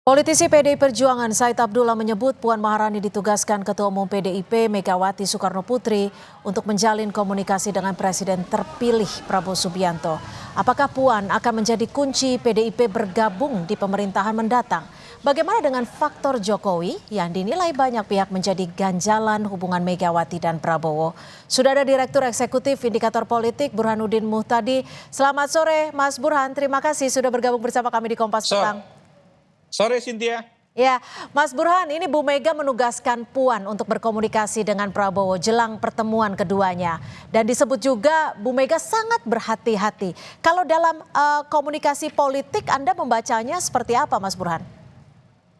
Politisi PDI Perjuangan Said Abdullah menyebut Puan Maharani ditugaskan Ketua Umum PDIP Megawati Soekarno Putri untuk menjalin komunikasi dengan Presiden terpilih Prabowo Subianto. Apakah Puan akan menjadi kunci PDIP bergabung di pemerintahan mendatang? Bagaimana dengan faktor Jokowi yang dinilai banyak pihak menjadi ganjalan hubungan Megawati dan Prabowo? Sudah ada Direktur Eksekutif Indikator Politik Burhanuddin Muhtadi. Selamat sore Mas Burhan, terima kasih sudah bergabung bersama kami di Kompas Petang. Sore Cynthia. Ya, Mas Burhan, ini Bu Mega menugaskan Puan untuk berkomunikasi dengan Prabowo jelang pertemuan keduanya. Dan disebut juga Bu Mega sangat berhati-hati. Kalau dalam komunikasi politik Anda membacanya seperti apa Mas Burhan?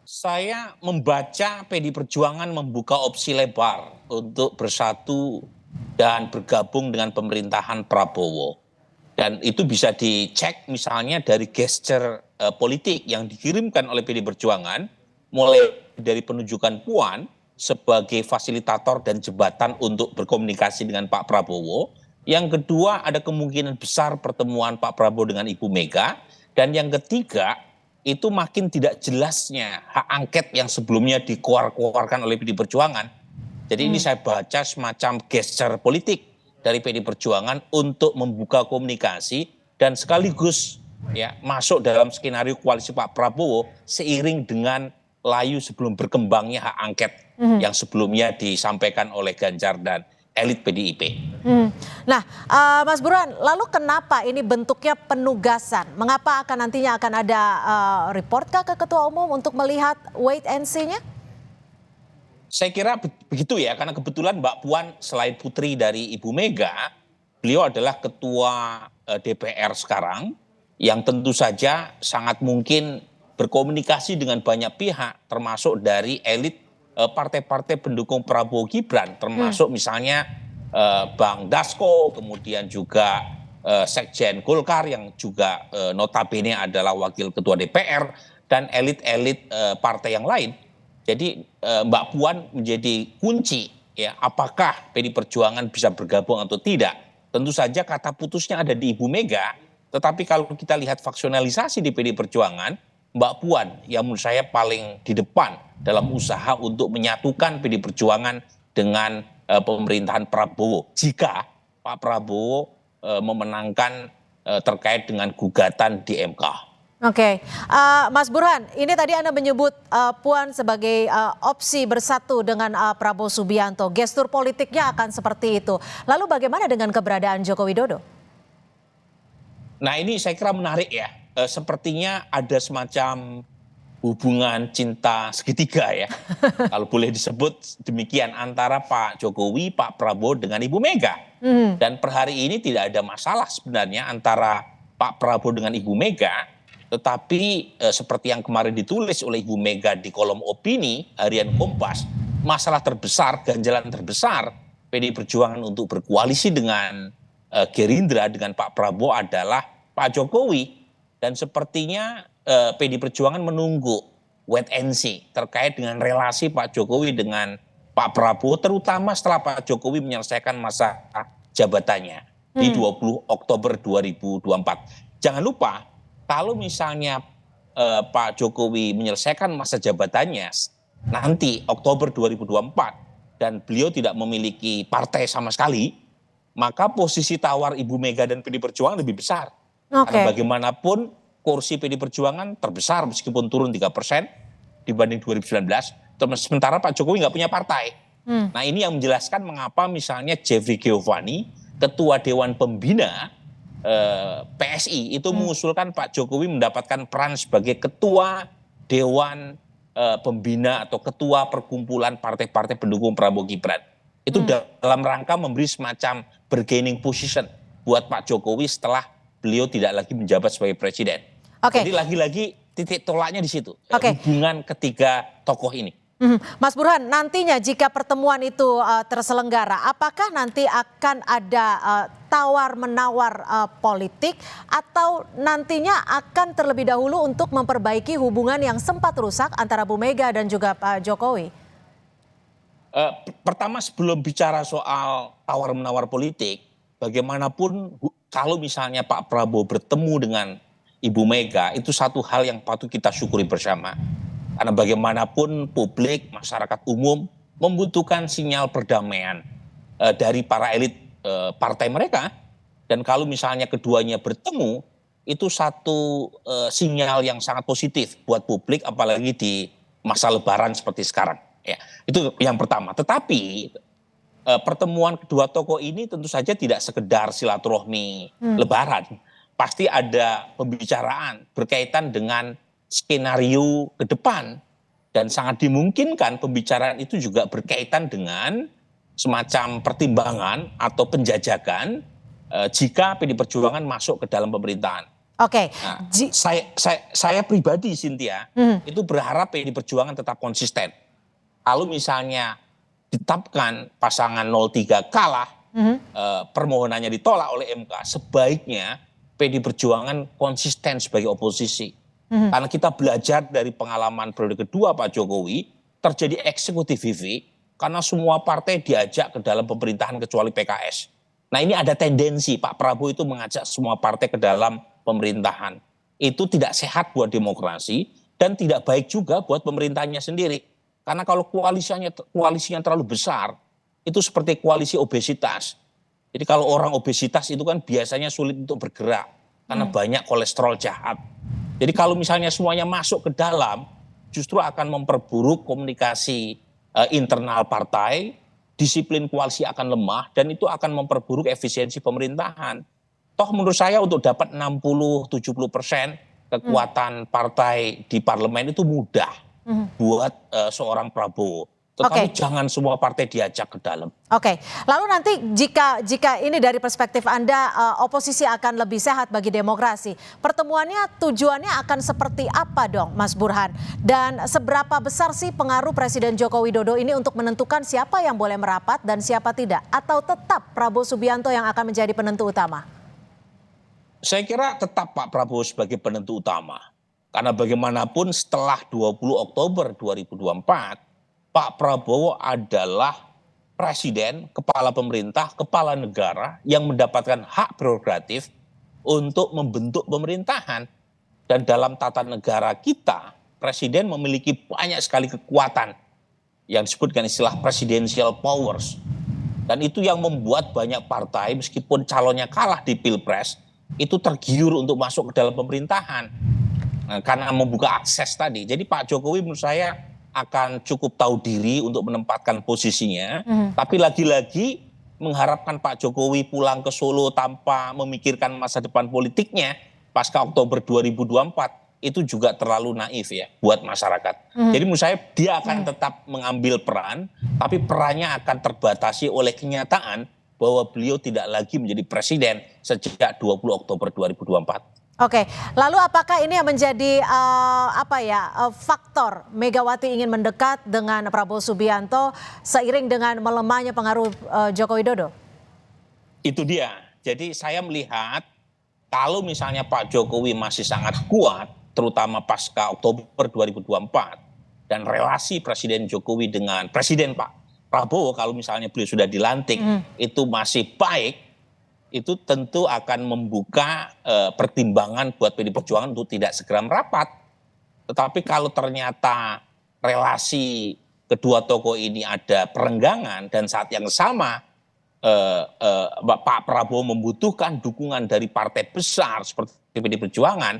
Saya membaca PDI Perjuangan membuka opsi lebar untuk bersatu dan bergabung dengan pemerintahan Prabowo. Dan itu bisa dicek misalnya dari gesture politik yang dikirimkan oleh PDI Perjuangan, mulai dari penunjukan Puan sebagai fasilitator dan jembatan untuk berkomunikasi dengan Pak Prabowo. Yang kedua, ada kemungkinan besar pertemuan Pak Prabowo dengan Ibu Mega. Dan yang ketiga, itu makin tidak jelasnya hak angket yang sebelumnya dikeluarkan oleh PDI Perjuangan. Jadi ini saya baca semacam gesture politik dari PDI Perjuangan untuk membuka komunikasi dan sekaligus ya masuk dalam skenario koalisi Pak Prabowo seiring dengan layu sebelum berkembangnya hak angket yang sebelumnya disampaikan oleh Ganjar dan elit PDIP. Nah, Mas Burhan, lalu kenapa ini bentuknya penugasan? Mengapa nantinya akan ada reportkah ke Ketua Umum untuk melihat wait and see-nya? Saya kira begitu ya, karena kebetulan Mbak Puan selain putri dari Ibu Mega, beliau adalah ketua DPR sekarang yang tentu saja sangat mungkin berkomunikasi dengan banyak pihak, termasuk dari elit partai-partai pendukung Prabowo Gibran, termasuk misalnya Bang Dasko, kemudian juga Sekjen Golkar yang juga notabene adalah wakil ketua DPR, dan elit-elit partai yang lain. Jadi Mbak Puan menjadi kunci ya, apakah PDI Perjuangan bisa bergabung atau tidak. Tentu saja kata putusnya ada di Ibu Mega, tetapi kalau kita lihat faksionalisasi di PDI Perjuangan, Mbak Puan yang menurut saya paling di depan dalam usaha untuk menyatukan PDI Perjuangan dengan pemerintahan Prabowo. Jika Pak Prabowo memenangkan terkait dengan gugatan di MK. Oke, Mas Burhan, ini tadi Anda menyebut Puan sebagai opsi bersatu dengan Prabowo Subianto. Gestur politiknya akan seperti itu. Lalu bagaimana dengan keberadaan Joko Widodo? Nah ini saya kira menarik ya. Sepertinya ada semacam hubungan cinta segitiga ya. Kalau boleh disebut demikian antara Pak Jokowi, Pak Prabowo dengan Ibu Mega. Dan per hari ini tidak ada masalah sebenarnya antara Pak Prabowo dengan Ibu Mega. Tetapi seperti yang kemarin ditulis oleh Ibu Mega di kolom opini harian Kompas, masalah terbesar, ganjalan terbesar PDI Perjuangan untuk berkoalisi dengan Gerindra dengan Pak Prabowo adalah Pak Jokowi. Dan sepertinya PDI Perjuangan menunggu wait and see terkait dengan relasi Pak Jokowi dengan Pak Prabowo, terutama setelah Pak Jokowi menyelesaikan masa jabatannya di 20 Oktober 2024. Jangan lupa, kalau misalnya Pak Jokowi menyelesaikan masa jabatannya nanti Oktober 2024 dan beliau tidak memiliki partai sama sekali, maka posisi tawar Ibu Mega dan PDI Perjuangan lebih besar. Karena bagaimanapun kursi PDI Perjuangan terbesar meskipun turun 3% dibanding 2019, sementara Pak Jokowi nggak punya partai. Nah ini yang menjelaskan mengapa misalnya Jeffrey Giovanni, Ketua Dewan Pembina PSI itu mengusulkan Pak Jokowi mendapatkan peran sebagai ketua Dewan Pembina atau ketua perkumpulan partai-partai pendukung Prabowo Gibran. Itu dalam rangka memberi semacam bargaining position buat Pak Jokowi setelah beliau tidak lagi menjabat sebagai presiden. Jadi lagi-lagi titik tolaknya di situ, hubungan ketiga tokoh ini. Mas Burhan, nantinya jika pertemuan itu terselenggara, apakah nanti akan ada tawar-menawar politik atau nantinya akan terlebih dahulu untuk memperbaiki hubungan yang sempat rusak antara Bu Mega dan juga Pak Jokowi? Pertama sebelum bicara soal tawar-menawar politik, bagaimanapun kalau misalnya Pak Prabowo bertemu dengan Ibu Mega, itu satu hal yang patut kita syukuri bersama. Karena bagaimanapun publik, masyarakat umum membutuhkan sinyal perdamaian dari para elit partai mereka. Dan kalau misalnya keduanya bertemu, itu satu sinyal yang sangat positif buat publik, apalagi di masa Lebaran seperti sekarang. Ya, itu yang pertama. Tetapi pertemuan kedua tokoh ini tentu saja tidak sekedar silaturahmi Lebaran. Pasti ada pembicaraan berkaitan dengan skenario ke depan. Dan sangat dimungkinkan pembicaraan itu juga berkaitan dengan semacam pertimbangan atau penjajakan jika PD Perjuangan masuk ke dalam pemerintahan. Oke. Nah, saya pribadi, Cynthia, itu berharap PD Perjuangan tetap konsisten. Kalau misalnya ditetapkan pasangan 03 kalah, permohonannya ditolak oleh MK, sebaiknya PD Perjuangan konsisten sebagai oposisi. Karena kita belajar dari pengalaman periode kedua Pak Jokowi, terjadi eksekutif VV, karena semua partai diajak ke dalam pemerintahan kecuali PKS. Nah ini ada tendensi Pak Prabowo itu mengajak semua partai ke dalam pemerintahan. Itu tidak sehat buat demokrasi dan tidak baik juga buat pemerintahnya sendiri. Karena kalau koalisinya terlalu besar, itu seperti koalisi obesitas. Jadi kalau orang obesitas itu kan biasanya sulit untuk bergerak karena banyak kolesterol jahat. Jadi kalau misalnya semuanya masuk ke dalam, justru akan memperburuk komunikasi internal partai, disiplin koalisi akan lemah, dan itu akan memperburuk efisiensi pemerintahan. Toh menurut saya untuk dapat 60-70% kekuatan partai di parlemen itu mudah buat seorang Prabowo. Tetapi jangan semua partai diajak ke dalam. Oke, lalu nanti jika ini dari perspektif Anda, oposisi akan lebih sehat bagi demokrasi. Pertemuannya tujuannya akan seperti apa dong, Mas Burhan? Dan seberapa besar sih pengaruh Presiden Joko Widodo ini untuk menentukan siapa yang boleh merapat dan siapa tidak? Atau tetap Prabowo Subianto yang akan menjadi penentu utama? Saya kira tetap Pak Prabowo sebagai penentu utama. Karena bagaimanapun setelah 20 Oktober 2024, Pak Prabowo adalah presiden, kepala pemerintah, kepala negara yang mendapatkan hak prerogatif untuk membentuk pemerintahan. Dan dalam tata negara kita, presiden memiliki banyak sekali kekuatan yang disebut dengan istilah presidential powers. Dan itu yang membuat banyak partai meskipun calonnya kalah di Pilpres, itu tergiur untuk masuk ke dalam pemerintahan. Nah, karena membuka akses tadi. Jadi Pak Jokowi menurut saya akan cukup tahu diri untuk menempatkan posisinya. Tapi lagi-lagi mengharapkan Pak Jokowi pulang ke Solo tanpa memikirkan masa depan politiknya pasca Oktober 2024 itu juga terlalu naif ya buat masyarakat. Jadi menurut saya dia akan tetap mengambil peran, tapi perannya akan terbatasi oleh kenyataan bahwa beliau tidak lagi menjadi presiden sejak 20 Oktober 2024. Oke, lalu apakah ini yang menjadi faktor Megawati ingin mendekat dengan Prabowo Subianto seiring dengan melemahnya pengaruh Joko Widodo? Itu dia. Jadi saya melihat kalau misalnya Pak Jokowi masih sangat kuat, terutama pasca Oktober 2024, dan relasi Presiden Jokowi dengan Presiden Pak Prabowo kalau misalnya beliau sudah dilantik itu masih baik, itu tentu akan membuka pertimbangan buat PD Perjuangan untuk tidak segera merapat. Tetapi kalau ternyata relasi kedua tokoh ini ada perenggangan dan saat yang sama Pak Prabowo membutuhkan dukungan dari partai besar seperti PD Perjuangan,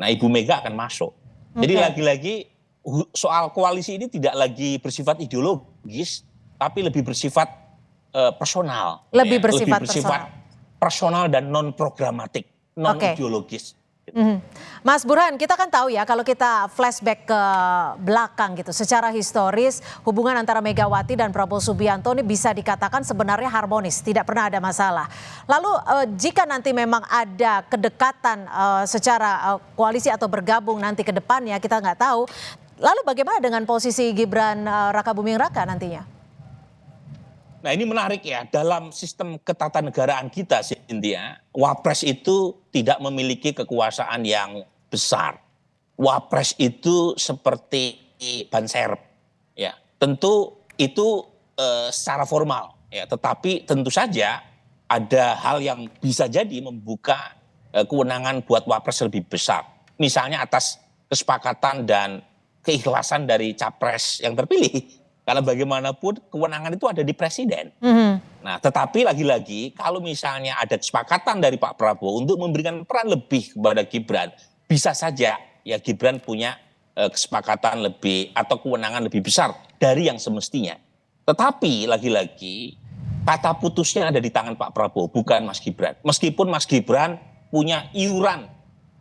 nah Ibu Mega akan masuk. Jadi lagi-lagi soal koalisi ini tidak lagi bersifat ideologis, tapi lebih bersifat personal. Lebih bersifat personal dan non programatik, non ideologis. Mas Burhan, kita kan tahu ya kalau kita flashback ke belakang gitu, secara historis hubungan antara Megawati dan Prabowo Subianto ini bisa dikatakan sebenarnya harmonis, tidak pernah ada masalah. Lalu jika nanti memang ada kedekatan secara koalisi atau bergabung nanti ke depannya, kita nggak tahu. Lalu bagaimana dengan posisi Gibran Rakabuming Raka nantinya? Nah ini menarik ya, dalam sistem ketatanegaraan kita Cynthia, Wapres itu tidak memiliki kekuasaan yang besar. Wapres itu seperti ban serep, ya. Tentu itu secara formal, ya. Tetapi tentu saja ada hal yang bisa jadi membuka kewenangan buat Wapres lebih besar. Misalnya atas kesepakatan dan keikhlasan dari capres yang terpilih. Karena bagaimanapun kewenangan itu ada di presiden. Nah, tetapi lagi-lagi kalau misalnya ada kesepakatan dari Pak Prabowo untuk memberikan peran lebih kepada Gibran, bisa saja ya Gibran punya kesepakatan lebih atau kewenangan lebih besar dari yang semestinya. Tetapi lagi-lagi kata putusnya ada di tangan Pak Prabowo, bukan Mas Gibran. Meskipun Mas Gibran punya iuran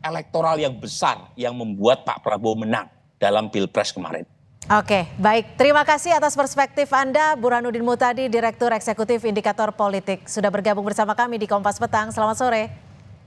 elektoral yang besar yang membuat Pak Prabowo menang dalam Pilpres kemarin. Oke, baik. Terima kasih atas perspektif Anda, Burhanuddin Muhtadi, Direktur Eksekutif Indikator Politik. Sudah bergabung bersama kami di Kompas Petang. Selamat sore.